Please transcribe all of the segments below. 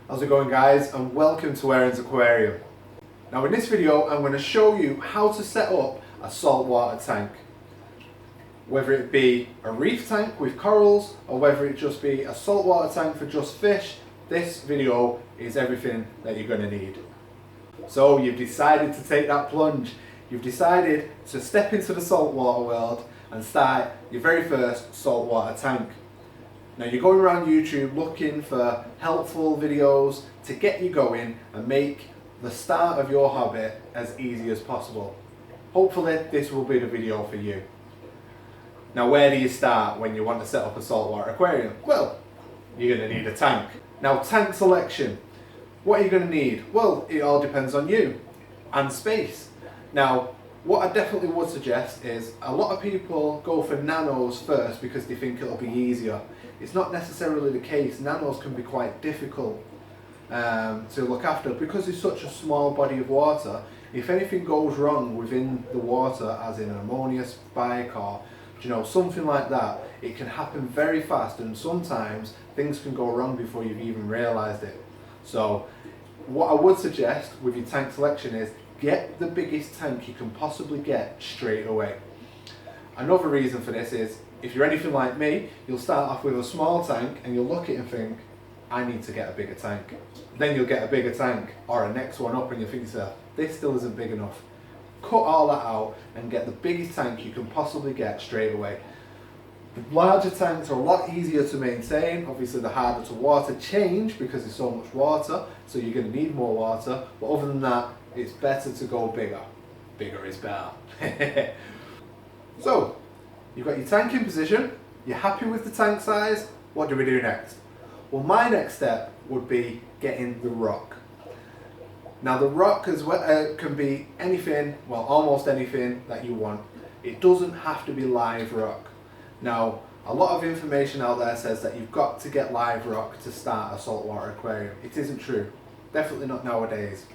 How's it going, guys, and welcome to Aaron's Aquarium. Now in this video I'm going to show you how to set up a saltwater tank. Whether it be a reef tank with corals or whether it just be a saltwater tank for just fish, this video is everything that you're going to need. So you've decided to take that plunge, you've decided to step into the saltwater world and start your very first saltwater tank. Now you're going around YouTube looking for helpful videos to get you going and make the start of your hobby as easy as possible. Hopefully this will be the video for you. Now where do you start when you want to set up a saltwater aquarium? Well, you're going to need a tank. Now tank selection. What are you going to need? Well, it all depends on you and space. Now what I definitely would suggest is a lot of people go for nanos first because they think it'll be easier. It's not necessarily the case. Nanos can be quite difficult to look after because it's such a small body of water. If anything goes wrong within the water, as in an ammonia spike or something like that, it can happen very fast, and sometimes things can go wrong before you've even realised it. So what I would suggest with your tank selection is get the biggest tank you can possibly get straight away. Another reason for this is, if you're anything like me, you'll start off with a small tank and you'll look at it and think, I need to get a bigger tank. Then you'll get a bigger tank or a next one up and you'll think to yourself, this still isn't big enough. Cut all that out and get the biggest tank you can possibly get straight away. The larger tanks are a lot easier to maintain. Obviously the harder to water change because there's so much water, so you're going to need more water, but other than that, it's better to go bigger. Bigger is better. So, you've got your tank in position, you're happy with the tank size, what do we do next? Well, my next step would be getting the rock. Now the rock can be anything, well almost anything that you want. It doesn't have to be live rock. Now, a lot of information out there says that you've got to get live rock to start a saltwater aquarium. It isn't true. Definitely not nowadays.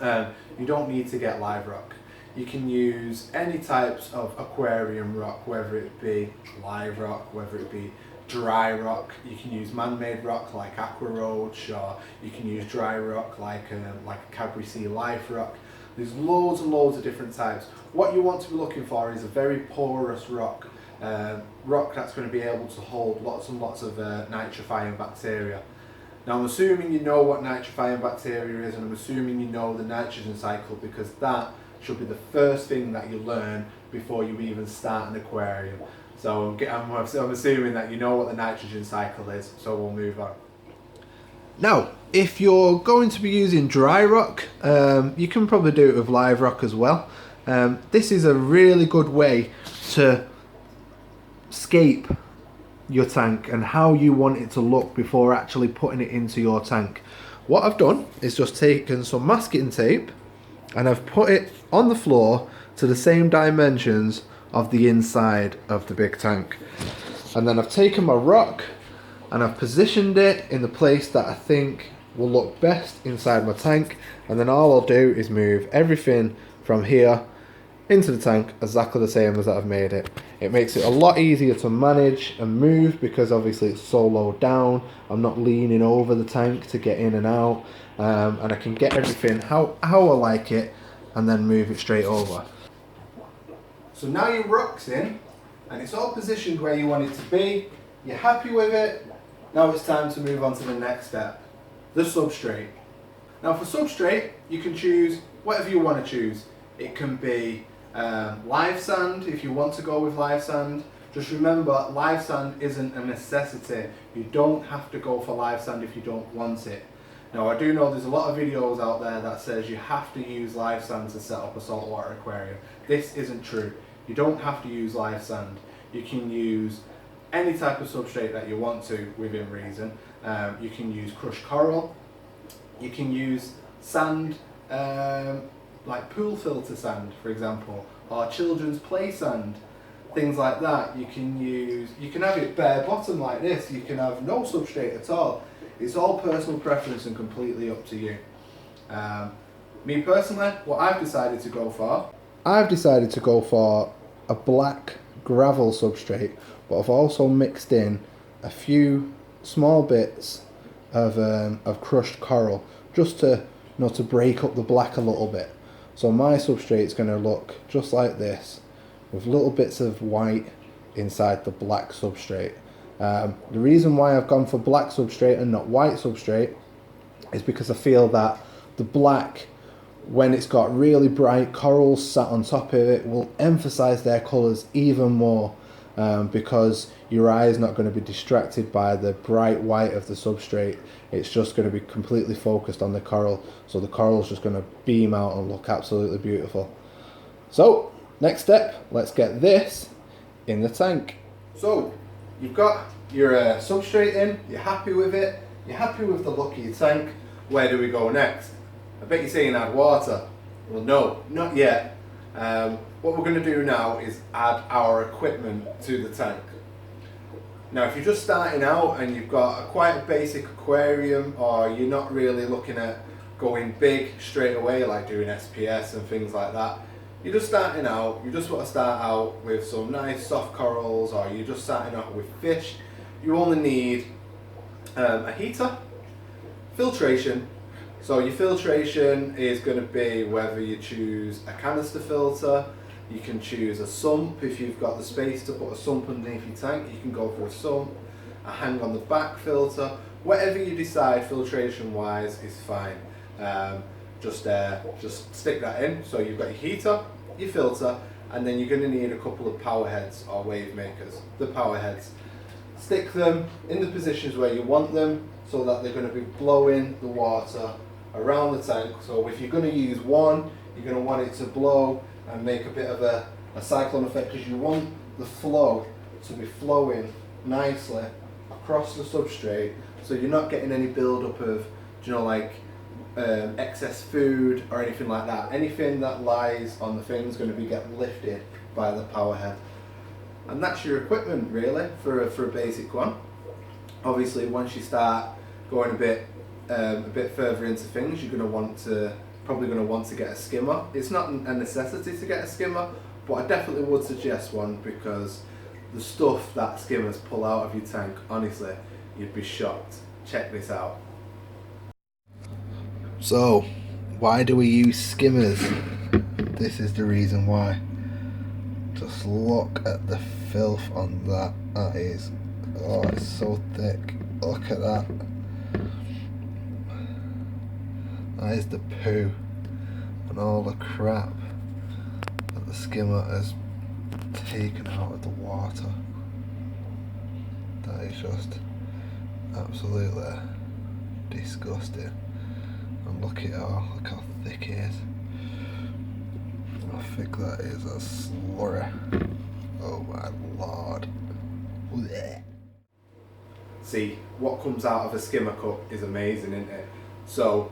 You don't need to get live rock. You can use any types of aquarium rock, whether it be live rock, whether it be dry rock. You can use man-made rock like Aquarium Rock, or you can use dry rock like a Cadbury Sea Life rock. There's loads and loads of different types. What you want to be looking for is a very porous rock. Rock that's going to be able to hold lots and lots of nitrifying bacteria. Now I'm assuming you know what nitrifying bacteria is, and I'm assuming you know the nitrogen cycle, because that should be the first thing that you learn before you even start an aquarium. So I'm assuming that you know what the nitrogen cycle is, so we'll move on. Now, if you're going to be using dry rock, you can probably do it with live rock as well. This is a really good way to scape your tank and how you want it to look before actually putting it into your tank. What I've done is just taken some masking tape and I've put it on the floor to the same dimensions of the inside of the big tank. And then I've taken my rock and I've positioned it in the place that I think will look best inside my tank, and then all I'll do is move everything from here into the tank exactly the same as that I've made it. It makes it a lot easier to manage and move because obviously it's so low down. I'm not leaning over the tank to get in and out, and I can get everything how I like it and then move it straight over. So now your rock's in and it's all positioned where you want it to be. You're happy with it. Now it's time to move on to the next step, the substrate. Now for substrate, you can choose whatever you want to choose. It can be live sand if you want to go with live sand. Just remember, live sand isn't a necessity. You don't have to go for live sand if you don't want it. Now I do know there's a lot of videos out there that says you have to use live sand to set up a saltwater aquarium. This isn't true. You don't have to use live sand. You can use any type of substrate that you want to within reason. You can use crushed coral. You can use sand like pool filter sand, for example, or children's play sand, things like that. You can have it bare bottom like this. You can have no substrate at all. It's all personal preference and completely up to you. Me personally, what I've decided to go for a black gravel substrate, but I've also mixed in a few small bits of crushed coral, just to, to break up the black a little bit. So my substrate is going to look just like this, with little bits of white inside the black substrate. The reason why I've gone for black substrate and not white substrate is because I feel that the black, when it's got really bright corals sat on top of it, will emphasize their colors even more, because your eye is not going to be distracted by the bright white of the substrate. It's just going to be completely focused on the coral, so the coral's just going to beam out and look absolutely beautiful. So next step, let's get this in the tank. So you've got your substrate in, you're happy with it, you're happy with the look of your tank. Where do we go next? I bet you're saying add water. Well, no, not yet. What we're going to do now is add our equipment to the tank. Now, if you're just starting out and you've got quite a basic aquarium, or you're not really looking at going big straight away, like doing SPS and things like that, you're just starting out, you just want to start out with some nice soft corals, or you're just starting out with fish, you only need a heater, filtration. So your filtration is going to be whether you choose a canister filter, you can choose a sump. If you've got the space to put a sump underneath your tank, you can go for a sump, a hang on the back filter. Whatever you decide filtration wise is fine. Just stick that in. So you've got your heater, your filter, and then you're going to need a couple of power heads or wave makers. The power heads, stick them in the positions where you want them, so that they're going to be blowing the water around the tank. So if you're going to use one, you're going to want it to blow and make a bit of a cyclone effect, because you want the flow to be flowing nicely across the substrate, so you're not getting any build-up of, excess food or anything like that. Anything that lies on the thing is going to be get lifted by the power head. And that's your equipment really for a basic one. Obviously, once you start going a bit further into things, you're probably going to want to get a skimmer. It's not a necessity to get a skimmer, but I definitely would suggest one, because the stuff that skimmers pull out of your tank, honestly, you'd be shocked. Check this out. So, why do we use skimmers? This is the reason why. Just look at the filth on that. That is, oh, it's so thick. Look at that. That is the poo and all the crap that the skimmer has taken out of the water. That is just absolutely disgusting. And look at how thick it is. I think that is a slurry. Oh my lord. Blech. See, what comes out of a skimmer cup is amazing, isn't it? So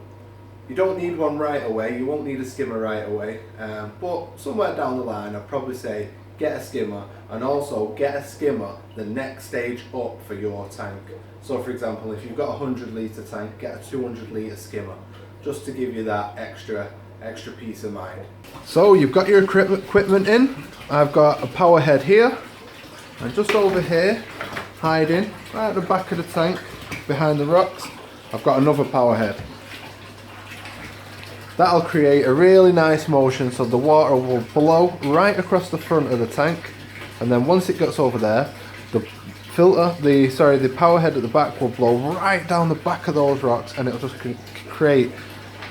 you don't need one right away, you won't need a skimmer right away, but somewhere down the line I'd probably say get a skimmer, and also get a skimmer the next stage up for your tank. So for example, if you've got a 100 litre tank, get a 200 litre skimmer, just to give you that extra peace of mind. So you've got your equipment in. I've got a power head here, and just over here, hiding right at the back of the tank behind the rocks, I've got another power head. That'll create a really nice motion, so the water will blow right across the front of the tank, and then once it gets over there, the power head at the back will blow right down the back of those rocks, and it'll just create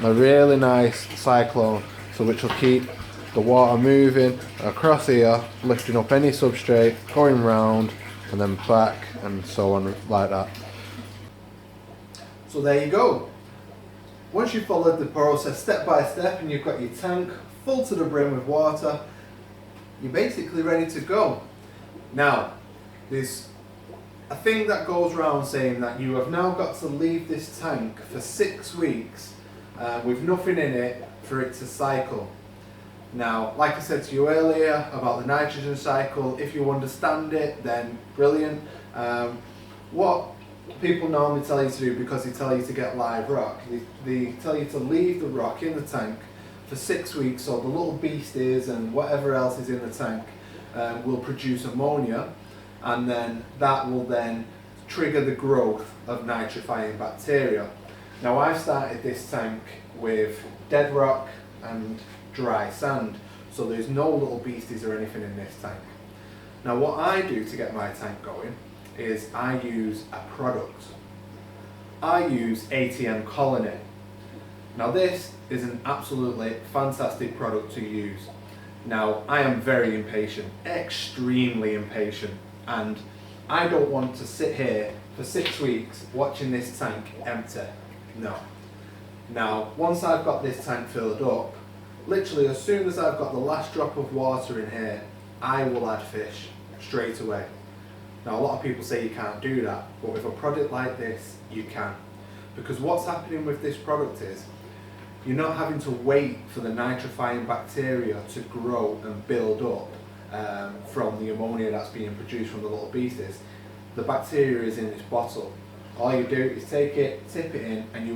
a really nice cyclone, so which will keep the water moving across here, lifting up any substrate, going round and then back, and so on like that. So there you go. Once you've followed the process step by step and you've got your tank full to the brim with water, you're basically ready to go. Now, there's a thing that goes around saying that you have now got to leave this tank for 6 weeks with nothing in it for it to cycle. Now, like I said to you earlier about the nitrogen cycle, if you understand it, then brilliant. What people normally tell you to do, because they tell you to get live rock, they tell you to leave the rock in the tank for 6 weeks, so the little beasties and whatever else is in the tank will produce ammonia, and then that will then trigger the growth of nitrifying bacteria. Now I've started this tank with dead rock and dry sand, so there's no little beasties or anything in this tank. Now what I do to get my tank going is I use a product. I use ATM Colony. Now this is an absolutely fantastic product to use. Now I am very impatient, extremely impatient, and I don't want to sit here for 6 weeks watching this tank empty. No. Now once I've got this tank filled up, literally as soon as I've got the last drop of water in here, I will add fish straight away. Now a lot of people say you can't do that, but with a product like this you can. Because what's happening with this product is you're not having to wait for the nitrifying bacteria to grow and build up from the ammonia that's being produced from the little beasties. The bacteria is in this bottle. All you do is take it, tip it in, and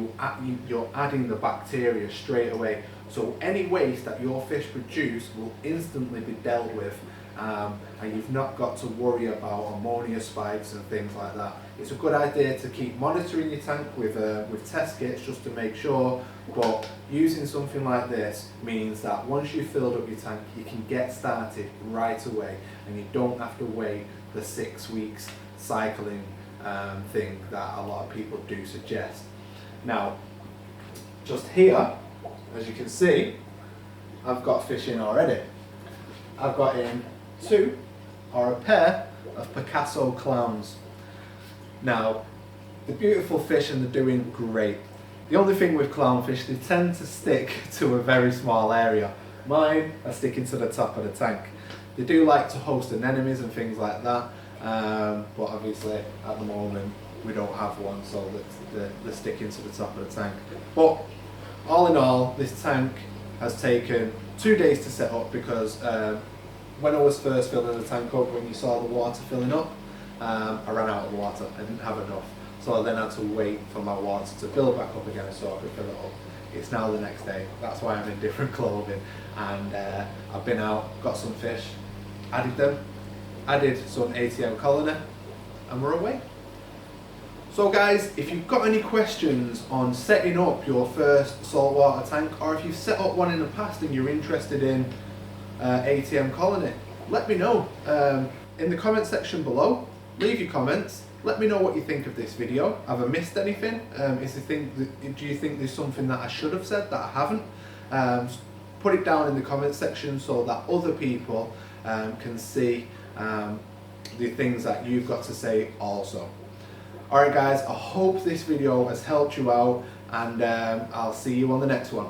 you're adding the bacteria straight away. So any waste that your fish produce will instantly be dealt with, and you've not got to worry about ammonia spikes and things like that. It's a good idea to keep monitoring your tank with test kits just to make sure, but using something like this means that once you've filled up your tank, you can get started right away, and you don't have to wait the 6 weeks cycling thing that a lot of people do suggest. Now, just here, as you can see, I've got fish in already. I've got in a pair of Picasso clams. Now, they're beautiful fish and they're doing great. The only thing with clownfish, they tend to stick to a very small area. Mine are sticking to the top of the tank. They do like to host anemones and things like that, but obviously at the moment we don't have one, so they're sticking to the top of the tank. But all in all, this tank has taken 2 days to set up because when I was first filling the tank up, when you saw the water filling up, I ran out of water. I didn't have enough, so I then had to wait for my water to build back up again so I could fill it up. It's now the next day. That's why I'm in different clothing, and I've been out, got some fish, added some ATM Colony, and we're away. So guys, if you've got any questions on setting up your first saltwater tank, or if you've set up one in the past and you're interested in ATM Colony, let me know in the comment section below. Leave your comments. Let me know what you think of this video. Have I missed anything? Do you think there's something that I should have said that I haven't? Put it down in the comment section so that other people can see the things that you've got to say also. Alright guys, I hope this video has helped you out, and I'll see you on the next one.